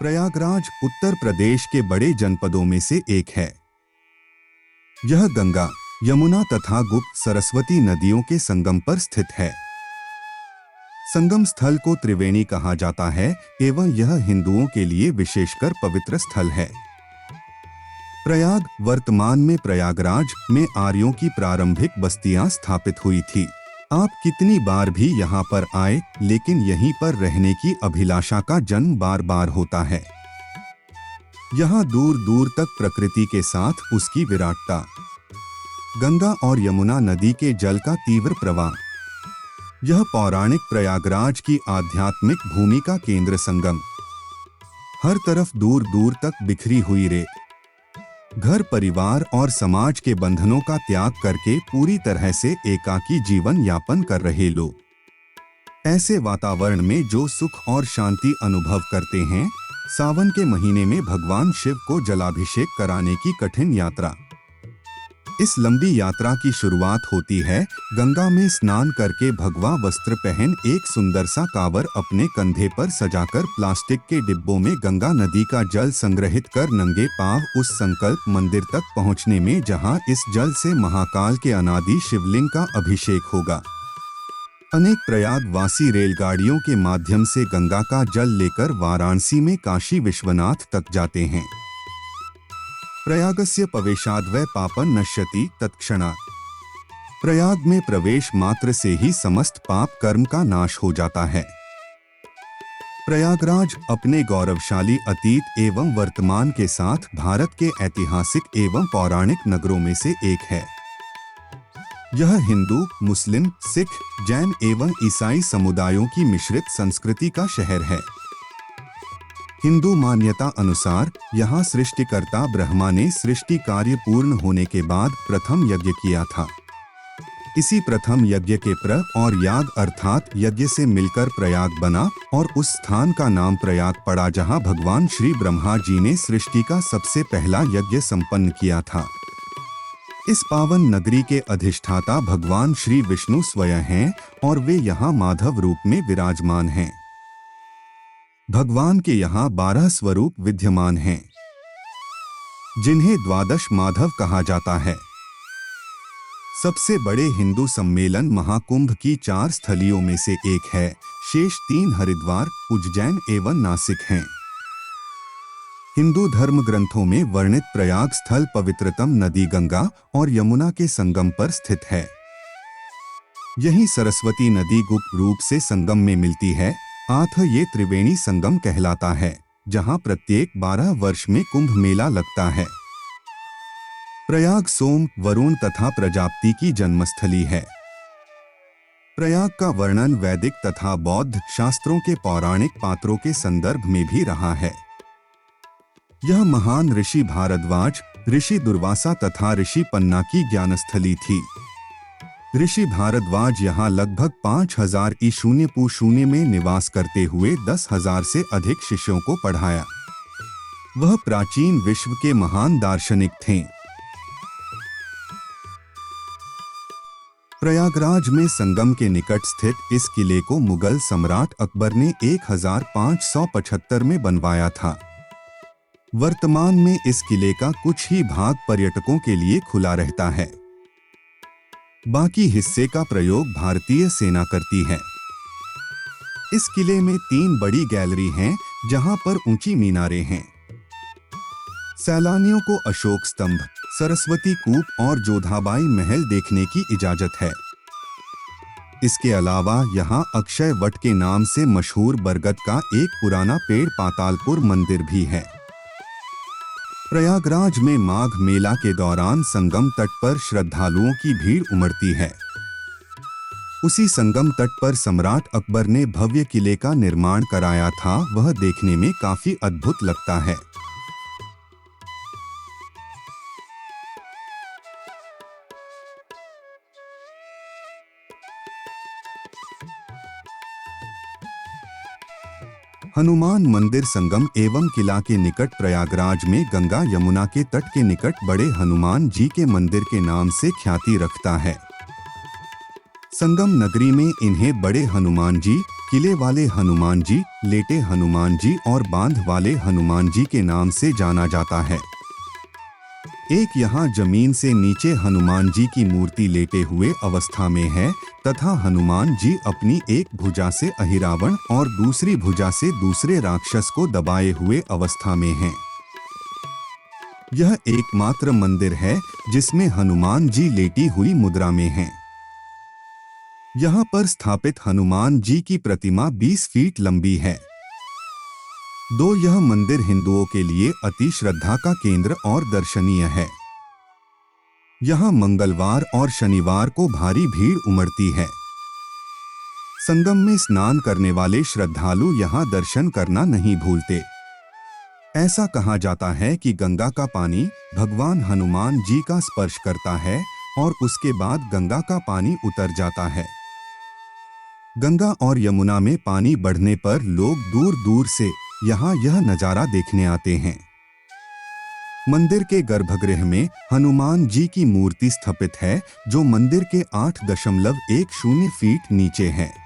प्रयागराज उत्तर प्रदेश के बड़े जनपदों में से एक है। यह गंगा, यमुना तथा गुप्त सरस्वती नदियों के संगम पर स्थित है। संगम स्थल को त्रिवेणी कहा जाता है एवं यह हिंदुओं के लिए विशेषकर पवित्र स्थल है। प्रयाग वर्तमान में प्रयागराज में आर्यों की प्रारंभिक बस्तियां स्थापित हुई थी। आप कितनी बार भी यहाँ पर आए, लेकिन यहीं पर रहने की अभिलाषा का जन्म बार बार होता है। यहाँ दूर दूर तक प्रकृति के साथ उसकी विराटता, गंगा और यमुना नदी के जल का तीव्र प्रवाह, यह पौराणिक प्रयागराज की आध्यात्मिक भूमि का केंद्र संगम। हर तरफ दूर दूर तक बिखरी हुई रेत, घर परिवार और समाज के बंधनों का त्याग करके पूरी तरह से एकाकी जीवन यापन कर रहे लोग। ऐसे वातावरण में जो सुख और शांति अनुभव करते हैं, सावन के महीने में भगवान शिव को जलाभिषेक कराने की कठिन यात्रा। इस लंबी यात्रा की शुरुआत होती है गंगा में स्नान करके भगवा वस्त्र पहन एक सुंदर सा कांवर अपने कंधे पर सजाकर प्लास्टिक के डिब्बों में गंगा नदी का जल संग्रहित कर नंगे पांव उस संकल्प मंदिर तक पहुंचने में, जहां इस जल से महाकाल के अनादि शिवलिंग का अभिषेक होगा। अनेक प्रयागवासी रेलगाड़ियों के माध्यम से गंगा का जल लेकर वाराणसी में काशी विश्वनाथ तक जाते हैं। प्रयागस्य प्रवेशाद्वै पापं नश्यति तत्क्षणात्। प्रयाग में प्रवेश मात्र से ही समस्त पाप कर्म का नाश हो जाता है। प्रयागराज अपने गौरवशाली अतीत एवं वर्तमान के साथ भारत के ऐतिहासिक एवं पौराणिक नगरों में से एक है। यह हिंदू, मुस्लिम, सिख, जैन एवं ईसाई समुदायों की मिश्रित संस्कृति का शहर है। हिंदू मान्यता अनुसार यहाँ सृष्टिकर्ता ब्रह्मा ने सृष्टि कार्य पूर्ण होने के बाद प्रथम यज्ञ किया था। इसी प्रथम यज्ञ के प्र और याग अर्थात यज्ञ से मिलकर प्रयाग बना और उस स्थान का नाम प्रयाग पड़ा, जहाँ भगवान श्री ब्रह्मा जी ने सृष्टि का सबसे पहला यज्ञ संपन्न किया था। इस पावन नगरी के अधिष्ठाता भगवान श्री विष्णु स्वयं हैं और वे यहाँ माधव रूप में विराजमान हैं। भगवान के यहाँ 12 स्वरूप विद्यमान हैं, जिन्हें द्वादश माधव कहा जाता है। सबसे बड़े हिंदू सम्मेलन महाकुंभ की 4 स्थलियों में से एक है। शेष 3 हरिद्वार, उज्जैन एवं नासिक हैं। हिंदू धर्म ग्रंथों में वर्णित प्रयाग स्थल पवित्रतम नदी गंगा और यमुना के संगम पर स्थित है। यहीं सरस्वती नदी गुप्त रूप से संगम में मिलती है। अतः ये त्रिवेणी संगम कहलाता है, जहां प्रत्येक 12 वर्ष में कुंभ मेला लगता है। प्रयाग सोम, वरुण तथा प्रजापति की जन्मस्थली है। प्रयाग का वर्णन वैदिक तथा बौद्ध शास्त्रों के पौराणिक पात्रों के संदर्भ में भी रहा है। यह महान ऋषि भारद्वाज, ऋषि दुर्वासा तथा ऋषि पन्ना की ज्ञानस्थली थी। ऋषि भारद्वाज यहाँ लगभग 5000 ईशून्य में निवास करते हुए 10,000 से अधिक शिष्यों को पढ़ाया। वह प्राचीन विश्व के महान दार्शनिक थे। प्रयागराज में संगम के निकट स्थित इस किले को मुगल सम्राट अकबर ने 1575 में बनवाया था। वर्तमान में इस किले का कुछ ही भाग पर्यटकों के लिए खुला रहता है। बाकी हिस्से का प्रयोग भारतीय सेना करती है। इस किले में 3 बड़ी गैलरी हैं, जहां पर ऊंची मीनारें हैं। सैलानियों को अशोक स्तंभ, सरस्वती कूप और जोधाबाई महल देखने की इजाजत है। इसके अलावा यहां अक्षय वट के नाम से मशहूर बरगद का एक पुराना पेड़ पातालपुर मंदिर भी है। प्रयागराज में माघ मेला के दौरान संगम तट पर श्रद्धालुओं की भीड़ उमड़ती है। उसी संगम तट पर सम्राट अकबर ने भव्य किले का निर्माण कराया था। वह देखने में काफी अद्भुत लगता है। हनुमान मंदिर संगम एवं किला के निकट प्रयागराज में गंगा यमुना के तट के निकट बड़े हनुमान जी के मंदिर के नाम से ख्याति रखता है। संगम नगरी में इन्हें बड़े हनुमान जी किले वाले हनुमान जी, लेटे हनुमान जी और बांध वाले हनुमान जी के नाम से जाना जाता है। एक यहाँ जमीन से नीचे हनुमान जी की मूर्ति लेटे हुए अवस्था में है तथा हनुमान जी अपनी एक भुजा से अहिरावण और दूसरी भुजा से दूसरे राक्षस को दबाए हुए अवस्था में हैं। यह एकमात्र मंदिर है जिसमें हनुमान जी लेटी हुई मुद्रा में हैं। यहाँ पर स्थापित हनुमान जी की प्रतिमा 20 फीट लंबी है। यह मंदिर हिंदुओं के लिए अति श्रद्धा का केंद्र और दर्शनीय है। यहाँ मंगलवार और शनिवार को भारी भीड़ उमड़ती है। संगम में स्नान करने वाले श्रद्धालु यहाँ दर्शन करना नहीं भूलते। ऐसा कहा जाता है कि गंगा का पानी भगवान हनुमान जी का स्पर्श करता है और उसके बाद गंगा का पानी उतर जाता है। गंगा और यमुना में पानी बढ़ने पर लोग दूर दूर से यहाँ यह नजारा देखने आते हैं। मंदिर के गर्भगृह में हनुमान जी की मूर्ति स्थापित है जो मंदिर के 8.10 फीट नीचे है।